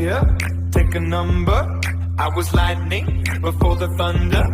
fire, take a number. I was lightning before the thunder.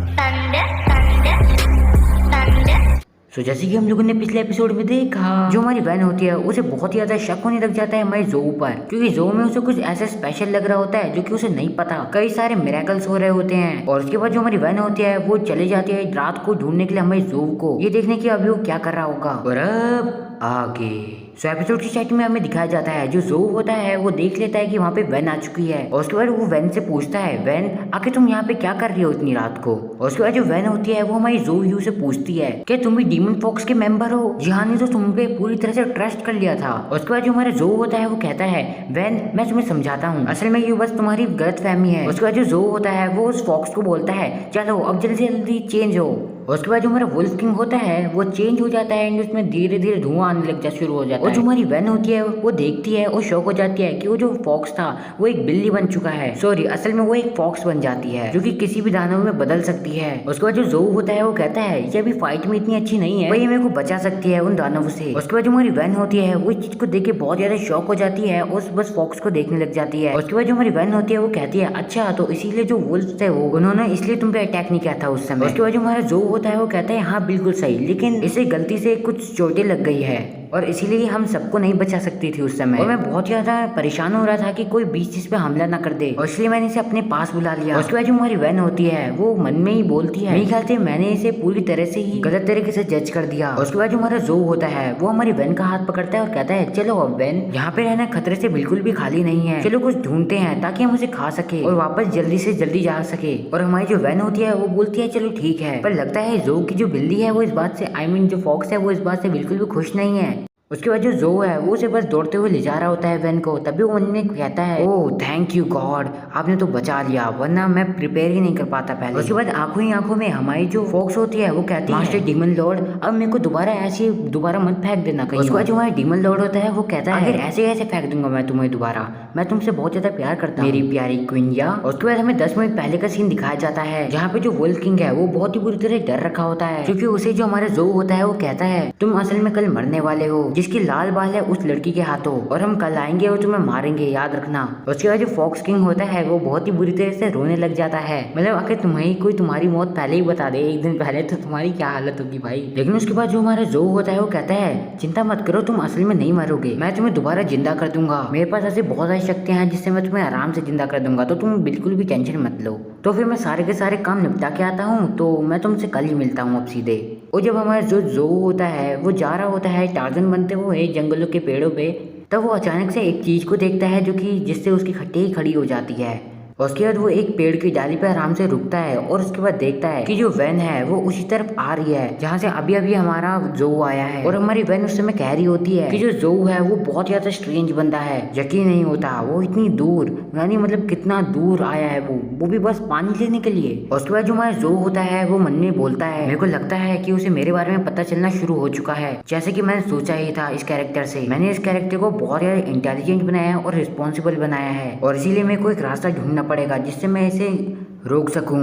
सो जैसे कि हम लोगों ने पिछले एपिसोड में देखा, जो हमारी वैन होती है उसे बहुत ही ज्यादा शक होने लग जाता है हमारे ज़ो पर, क्योंकि ज़ो में उसे कुछ ऐसा स्पेशल लग रहा होता है जो कि उसे नहीं पता। कई सारे मिरेकल्स हो रहे होते हैं और उसके बाद जो हमारी वैन होती है वो चली जाती है रात को ढूंढने के लिए हमारे ज़ो को, ये देखने की अभी वो क्या कर रहा होगा। और अब आगे सो एपिसोड की स्टार्टिंग में हमें दिखाया जाता है जो ज़ो होता है वो देख लेता है कि वहाँ पे वैन आ चुकी है और उसके बाद वो वैन से पूछता है, वैन आखिर तुम यहाँ पे क्या कर रही हो इतनी रात को। और उसके बाद जो वैन होती है वो हमारी ज़ो यू से पूछती है कि तुम भी डीमन फॉक्स के मेंबर हो। जिहान ने तो तुम पे पूरी तरह से ट्रस्ट कर लिया था। और उसके बाद जो हमारा ज़ो होता है वो कहता है, वैन मैं तुम्हें समझाता हूँ, असल में ये बस तुम्हारी गलत फहमी है। उसके बाद जो ज़ो होता है वो उस फॉक्स को बोलता है, चलो अब जल्दी से जल्दी चेंज हो। और उसके बाद जो हमारा वुल्फ किंग होता है वो चेंज हो जाता है एंड उसमें धीरे धीरे धुआं आने लग जाता शुरू हो जाता है। और जो हमारी वैन होती है वो देखती है और शॉक हो जाती है कि वो जो फॉक्स था वो एक बिल्ली बन चुका है। सॉरी, असल में वो एक फॉक्स बन जाती है जो कि किसी भी दानव में बदल सकती है। उसके बाद जो ज़ो होता है वो कहता है, ये अभी फाइट में इतनी अच्छी नहीं है, वही मेरे को बचा सकती है उन दानवों से। उसके बाद जो हमारी वैन होती है वो इस चीज को देख के बहुत ज्यादा शॉक हो जाती है और बस फॉक्स को देखने लग जाती है। उसके बाद जो हमारी वैन होती है वो कहती है, अच्छा तो इसीलिए जो वुल्फ थे वो उन्होंने इसलिए तुम पे अटैक नहीं किया था उस समय। उसके बाद जो हमारा ज़ो होता है वो कहता है, हाँ बिल्कुल सही, लेकिन इसे गलती से कुछ चोटें लग गई है और इसीलिए हम सबको नहीं बचा सकती थी उस समय। और मैं बहुत ज्यादा परेशान हो रहा था कि कोई बीच चीज पे हमला ना कर दे और इसलिए मैंने इसे अपने पास बुला लिया। उसके बाद जो हमारी वैन होती है वो मन में ही बोलती है, मेरे ख्याल से मैंने इसे पूरी तरह से ही गलत तरीके से जज कर दिया। और उसके बाद जो हमारा ज़ो होता है वो हमारी वैन का हाथ पकड़ता है और कहता है, चलो अब वैन यहाँ पे रहना खतरे से बिल्कुल भी खाली नहीं है, चलो कुछ ढूंढते हैं ताकि हम उसे खा सके और वापस जल्दी से जल्दी जा सके। और हमारी जो वैन होती है वो बोलती है, चलो ठीक है, पर लगता है ज़ो की जो बिल्ली है वो इस बात से जो फॉक्स है वो इस बात से बिल्कुल भी खुश नहीं है। उसके बाद जो ज़ो है वो उसे बस दौड़ते हुए ले जा रहा होता है वैन को, तभी वो मन में कहता है, ओह थैंक यू गॉड, आपने तो बचा लिया, वरना मैं प्रिपेयर ही नहीं कर पाता पहले। उसके बाद आंखों ही आंखों में हमारी जो फॉक्स होती है वो कहती है, मास्टर डीमन लॉर्ड अब मेरे को दोबारा मत फेंक देना कहीं। उसके बाद जो हमारा डीमन लॉर्ड होता है वो कहता है, अगर ऐसे फेंक दूंगा मैं तुम्हें दोबारा, मैं तुमसे बहुत ज्यादा प्यार करता हूँ मेरी प्यारी क्वीनिया। उसके बाद हमें 10 मिनट पहले का सीन दिखाया जाता है जहाँ पे जो वुल्फ किंग है वो बहुत ही बुरी तरह डर रखा होता है, क्योंकि उसे जो हमारा ज़ो होता है वो कहता है, तुम असल में कल मरने वाले हो, जिसकी लाल बाल है उस लड़की के हाथों, और हम कल आएंगे और तुम्हें मारेंगे, याद रखना। उसके बाद जो फॉक्स किंग होता है वो बहुत ही बुरी तरह से रोने लग जाता है, मतलब आखिर तुम्हें कोई तुम्हारी मौत पहले ही बता दे एक दिन पहले तो तुम्हारी क्या हालत होगी भाई। लेकिन उसके बाद जो हमारा ज़ो होता है वो कहता है, चिंता मत करो, तुम असल में नहीं मरोगे, मैं तुम्हें दोबारा जिंदा कर दूंगा, मेरे पास ऐसे बहुत सारी शक्तियां हैं जिससे मैं तुम्हें आराम से जिंदा कर दूंगा, तो तुम बिल्कुल भी टेंशन मत लो। तो फिर मैं सारे के सारे काम निपटा के आता हूँ, तो मैं तुमसे कल ही मिलता हूँ अब सीधे। और जब हमारा जो ज़ो होता है वो जा रहा होता है टार्जन बनते हुए जंगलों के पेड़ों पे, तब वो अचानक से एक चीज को देखता है जो कि जिससे उसकी खट्टी खड़ी हो जाती है। और उसके बाद वो एक पेड़ की डाली पे आराम से रुकता है और उसके बाद देखता है कि जो वैन है वो उसी तरफ आ रही है जहाँ से अभी अभी हमारा ज़ो आया है। और हमारी वैन उस समय कह रही होती है कि जो ज़ो है वो बहुत ज्यादा स्ट्रेंज बंदा है, यकीन नहीं होता वो इतनी दूर, यानी मतलब कितना दूर आया है वो भी बस पानी लेने के लिए। और उसके बाद जो हमारा ज़ो होता है वो मन में बोलता है, मेरे को लगता है कि उसे मेरे बारे में पता चलना शुरू हो चुका है, जैसे कि मैंने सोचा ही था इस कैरेक्टर से। मैंने इस कैरेक्टर को बहुत ज्यादा इंटेलिजेंट बनाया है और रिस्पॉन्सिबल बनाया है, और इसीलिए मेरे को एक रास्ता ढूंढना पड़ेगा जिससे मैं इसे रोक सकूं।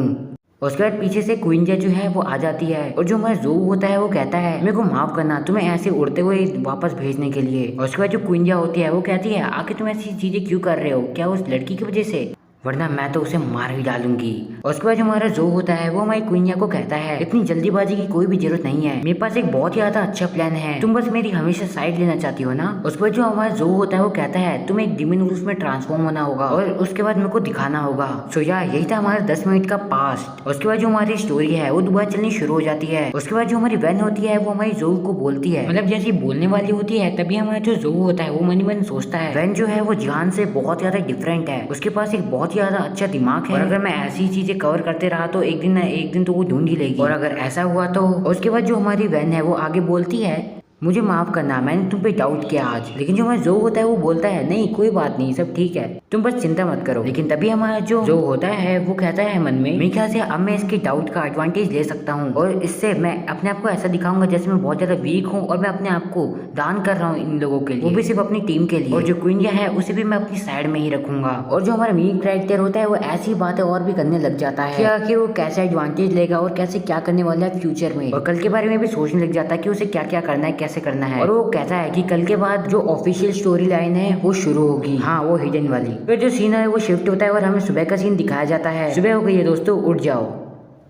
उसके बाद पीछे से क्वीनिया जो है वो आ जाती है और जो हमारा ज़ो होता है वो कहता है, मेरे को माफ करना तुम्हें ऐसे उड़ते हुए वापस भेजने के लिए। और उसके बाद जो क्वीनिया होती है वो कहती है, आखिर तुम ऐसी चीजें क्यों कर रहे हो, क्या उस लड़की की वजह से, वरना मैं तो उसे मार ही डालूंगी। और उसके बाद जो हमारा ज़ो होता है वो हमारी क्वीनिया को कहता है, इतनी जल्दीबाजी की कोई भी जरूरत नहीं है, मेरे पास एक बहुत ज्यादा अच्छा प्लान है, तुम बस मेरी हमेशा साइड लेना चाहती हो ना। उसके बाद जो हमारा ज़ो होता है वो कहता है, तुम्हें एक डीमन वुल्फ में ट्रांसफॉर्म होना होगा और उसके बाद मेरे को दिखाना होगा। सो यार यही था हमारा 10 मिनट का पास्ट। उसके बाद जो हमारी स्टोरी है वो दोबारा चलनी शुरू हो जाती है। उसके बाद जो हमारी वैन होती है वो हमारी ज़ो को बोलती है, मतलब जैसी बोलने वाली होती है तभी हमारा जो ज़ो होता है वो मन ही मन सोचता है, वैन जो है वो जिहान से बहुत ज्यादा डिफरेंट है, उसके पास एक बहुत ज्यादा अच्छा दिमाग है, और अगर मैं ऐसी चीजें कवर करते रहा तो एक दिन ना एक दिन तो वो ढूंढ ही लेगी। और अगर ऐसा हुआ तो उसके बाद जो हमारी वैन है वो आगे बोलती है, मुझे माफ करना मैंने तुम पे डाउट किया आज। लेकिन जो हमारा ज़ो होता है वो बोलता है, नहीं कोई बात नहीं, सब ठीक है, तुम बस चिंता मत करो। लेकिन तभी हमारा जो ज़ो होता है वो कहता है मन में, मेरे ख्याल से अब मैं इसके डाउट का एडवांटेज ले सकता हूँ और इससे मैं अपने आप को ऐसा दिखाऊंगा जैसे मैं बहुत ज्यादा वीक हूँ और मैं अपने आप को दान कर रहा हूँ इन लोगों के लिए, वो भी सिर्फ अपनी टीम के लिए। और जो क्वीनिया है उसे भी मैं अपनी साइड में ही रखूंगा। और जो हमारा मेन कैरेक्टर होता है वो ऐसी बातें और भी करने लग जाता है कि आखिर वो कैसे एडवांटेज लेगा और कैसे क्या करने वाला है फ्यूचर में, और कल के बारे में भी सोचने लग जाता है कि उसे क्या क्या करना है, कैसे करना है। और वो कहता है कि कल के बाद जो ऑफिशियल स्टोरी लाइन है वो शुरू होगी, हाँ वो हिडन वाली। फिर जो सीन है वो शिफ्ट होता है और हमें सुबह का सीन दिखाया जाता है। सुबह हो गई है दोस्तों, उठ जाओ।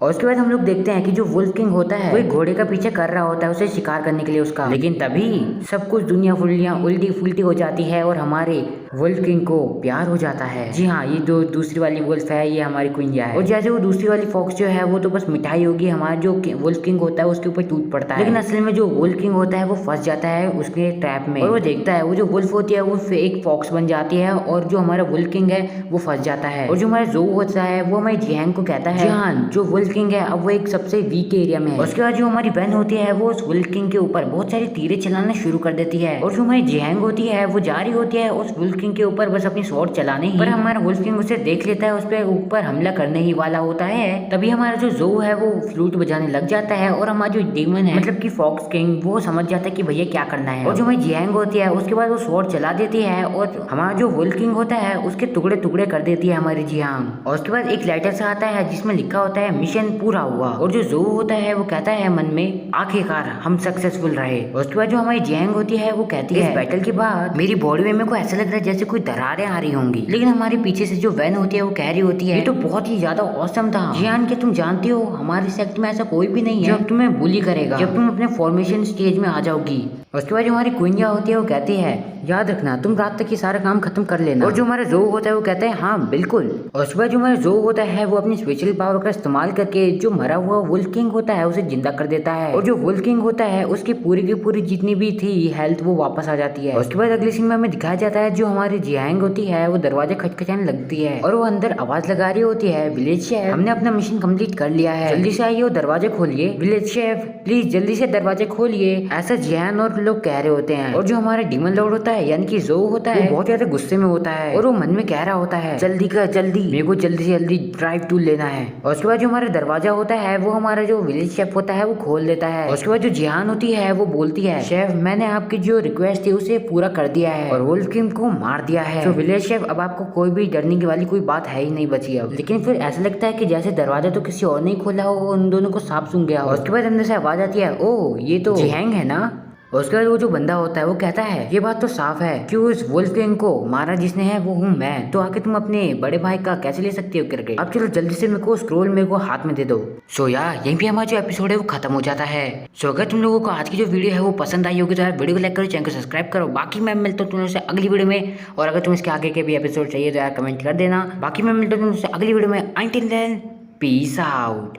और उसके बाद हम लोग देखते हैं कि जो वुल्फ किंग होता है वो एक घोड़े का पीछे कर रहा होता है उसे शिकार करने के लिए उसका। लेकिन तभी सब कुछ दुनिया फुलियां उल्टी फुल्टी हो जाती है और हमारे वुल्फ किंग को प्यार हो जाता है। जी हाँ, ये जो दूसरी वाली वुल्फ है ये हमारी क्वीन है। और जैसे वो दूसरी वाली फॉक्स जो है वो तो बस मिठाई होगी, हमारा जो वुल्फ किंग होता है उसके ऊपर टूट पड़ता है। लेकिन असल में जो वुल्फ किंग होता है वो फंस जाता है उसके ट्रैप में। और वो देखता है वो जो वुल्फ होती है वो एक फॉक्स बन जाती है और जो हमारा वुल्फ किंग है वो फंस जाता है। और जो हमारा जो होता है वो हमारे जियांग को कहता है हाँ जो वुल्फ किंग है अब वो एक सबसे वीक एरिया में है। उसके बाद जो हमारी बहन होती है वो उस वुल्फ किंग के ऊपर बहुत सारी तीरें चलाना शुरू कर देती है। और जो हमारी जियांग होती है वो जा रही होती है उस वुल्फ किंग के ऊपर बस अपनी स्वॉर्ड चलाने ही, पर हमारा वुल्फ किंग उसे देख लेता है, उस पे ऊपर हमला करने ही वाला होता है। तभी हमारा जो जो है वो फ्लूट बजाने लग जाता है और हमारा जो डीमन है मतलब कि फॉक्स किंग वो समझ जाता है कि भैया क्या करना है। और जो हमारी जियांग होती है उसके बाद वो स्वॉर्ड चला देती है और हमारा जो वुल्फ किंग होता है उसके टुकड़े टुकड़े कर देती है हमारी जियांग। और उसके बाद एक लेटर सा आता है जिसमें लिखा होता है मिशन पूरा हुआ। और जो होता है वो कहता है मन में आखिरकार हम सक्सेसफुल रहे। उसके बाद जो हमारी जियांग होती है वो कहती है इस बैटल के बाद मेरी बॉडी में मेरे को ऐसा लग रहा है जैसे कोई दरारें आ रही होंगी। लेकिन हमारे पीछे से जो वैन होती है वो कह रही होती है ये तो बहुत ही ज्यादा औसम था जियान के, तुम जानती हो हमारे सेक्ट में ऐसा कोई भी नहीं है जो तुम्हें बुली करेगा जब तुम अपने फॉर्मेशन स्टेज में आ जाओगी। उसके बाद जो हमारी क्वीन होती है वो कहती है याद रखना तुम रात तक ये सारा काम खत्म कर लेना। और जो हमारा जो होता है वो कहता है हाँ बिल्कुल। और उसके बाद जो हमारा जो होता है वो अपनी स्पेशल पावर का इस्तेमाल करके जो मरा हुआ वुल्फ किंग होता है उसे जिंदा कर देता है। और जो वुल्फ किंग होता है उसकी पूरी की पूरी जितनी भी थी हेल्थ वो वापस आ जाती है। उसके बाद अगले सीन में हमें दिखाया जाता है जो हमारी जियांग होती है वो दरवाजा खटखटाने लगती है और वो अंदर आवाज लगा रही होती है विलेज शेफ हमने अपना मिशन कंप्लीट कर लिया है, जल्दी से आइए और दरवाजा खोलिए। विलेज शेफ प्लीज जल्दी से दरवाजा खोलिए, ऐसा जियान और लोग कह रहे होते हैं। और जो हमारा डीमन लॉर्ड होता है यानी कि जो होता है वो बहुत ज्यादा गुस्से में होता है और वो मन में कह रहा होता है जल्दी कर जल्दी, मेरे को जल्दी से जल्दी ड्राइव टूल लेना है। और उसके बाद जो हमारा दरवाजा होता है वो हमारा जो विलेज शेफ होता है वो खोल देता है। और उसके बाद जो जियान होती है वो बोलती है शेफ मैंने आपकी जो रिक्वेस्ट थी उसे पूरा कर दिया है और वुल्फ किंग को मार दिया है। तो विलेज शेफ अब आपको कोई भी डरने की वाली कोई बात है ही नहीं बची अब। लेकिन फिर ऐसा लगता है कि जैसे दरवाजा तो किसी और ने खोला हो, उन दोनों को साफ सुन गया हो। उसके बाद अंदर से आवाज आती है ओ ये तो जियांग है ना। और उसके बाद वो जो बंदा होता है वो कहता है ये बात तो साफ है कि उस वुल्फ किंग को मारा जिसने है वो हूँ मैं, तो आके तुम अपने बड़े भाई का कैसे ले सकती हो करके। अब चलो जल्दी से मेरे को स्क्रोल मेरे को हाथ में दे दो। सो यार यहीं पे हमारा जो एपिसोड है वो खत्म हो जाता है। सो अगर तुम लोगों को आज की जो वीडियो है वो पसंद आई होगी तो यार वीडियो को लाइक करो, चैनल को सब्सक्राइब करो। बाकी मैं मिलता हूँ तुम लोगों से अगली वीडियो में। और अगर तुम इसके आगे के भी एपिसोड चाहिए तो यार कमेंट कर देना। बाकी मैं मिलता हूँ तुम लोगों से अगली वीडियो में। Until then peace out.